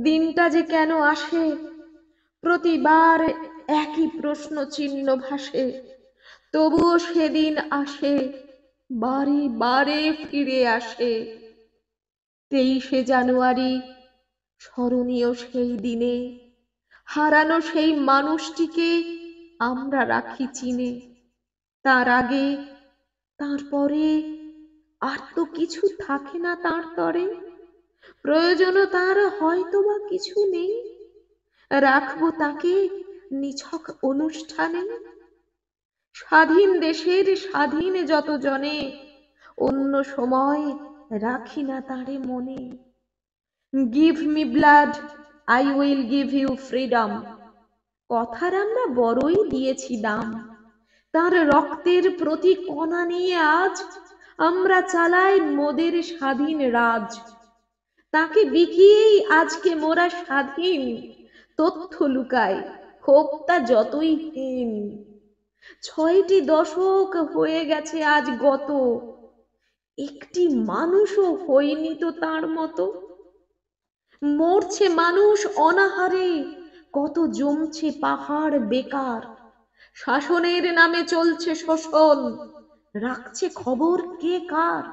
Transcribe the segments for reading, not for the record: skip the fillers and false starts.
দিনটা যে কেন আসে, প্রতিবার একই প্রশ্ন চিহ্ন ভাসে, তবুও সেদিন আসে, বারে বারে ফিরে আসে। 23শে জানুয়ারি, স্মরণীয় সেই দিনে হারানো সেই মানুষটিকে আমরা রাখি চিনে। তার আগে, তারপরে আর তো কিছু থাকে না তার তরে। প্রয়োজনও তার হয়তো বা কিছু নেই, রাখবো তাকে নিছক অনুষ্ঠানে। স্বাধীন দেশের স্বাধীন যত জনে, অন্য সময় রাখি না তারে মনে। Give me blood, I will give you freedom, কথার আমরা বড়ই দিয়েছি দাম। তার রক্তের প্রতি কণা নিয়ে আজ আমরা চালাই মোদের স্বাধীন রাজ। তাকে বিকিয়েই আজকে মোরা স্বাধীন, তথ্য লুকাই হোক তা যতই হীন। 6টি দশক হয়ে গেছে আজ গত, একটি মানুষও হয়নি তো তার মতো। মরছে মানুষ অনাহারে, কত জমছে পাহাড় বেকার। শাসনের নামে চলছে শোষণ, রাখছে খবর কে কার।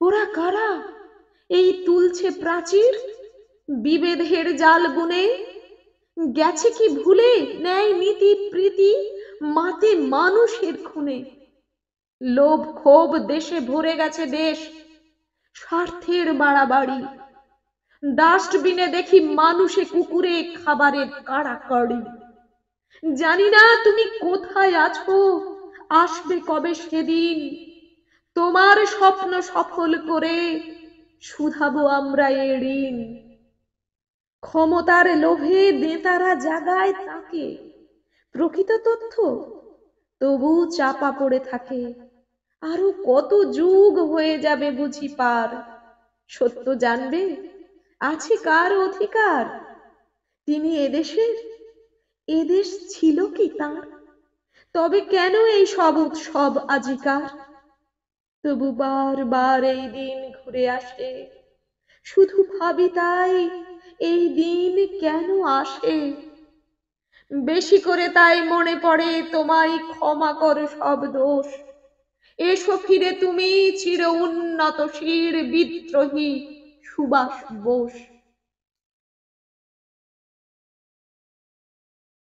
ওরা কারা এই তুলছে প্রাচীর, বিভেদের জাল বুনে? গেছে কি ভুলে ন্যায় নীতি প্রীতি, মাতে মানুষের খুনে? লোভ ক্ষোভ দেশে ভরে গেছে দেশ, স্বার্থের বাড়াবাড়ি। ডাস্টবিনে দেখি মানুষে কুকুরে খাবারের কাড়াকাড়ি। জানি না তুমি কোথায় আছো, আসবে কবে সেদিন, তোমার স্বপ্ন সফল করে শুধাবো আমরা এ ঋণ। ক্ষমতার লোভে নেতারা জাগায় তাকে, প্রকৃত তথ্য তবু চাপা পড়ে থাকে। আরো কত যুগ হয়ে যাবে বুঝি পার, সত্য জানবে আছে কার অধিকার। তিনি এদেশের, এদেশ ছিল কি তার? তবে কেন এই সব উৎসব আজিকার? তবু বারবার এই দিন ঘুরে আসে, শুধু ভাবি তাই এই দিন কেন আসে। বেশি করে তাই মনে পড়ে তোমায় ক্ষমা করো সব দোষ। এসো ফিরে তুমি চির উন্নত শির বিদ্রোহী সুভাষ বোস।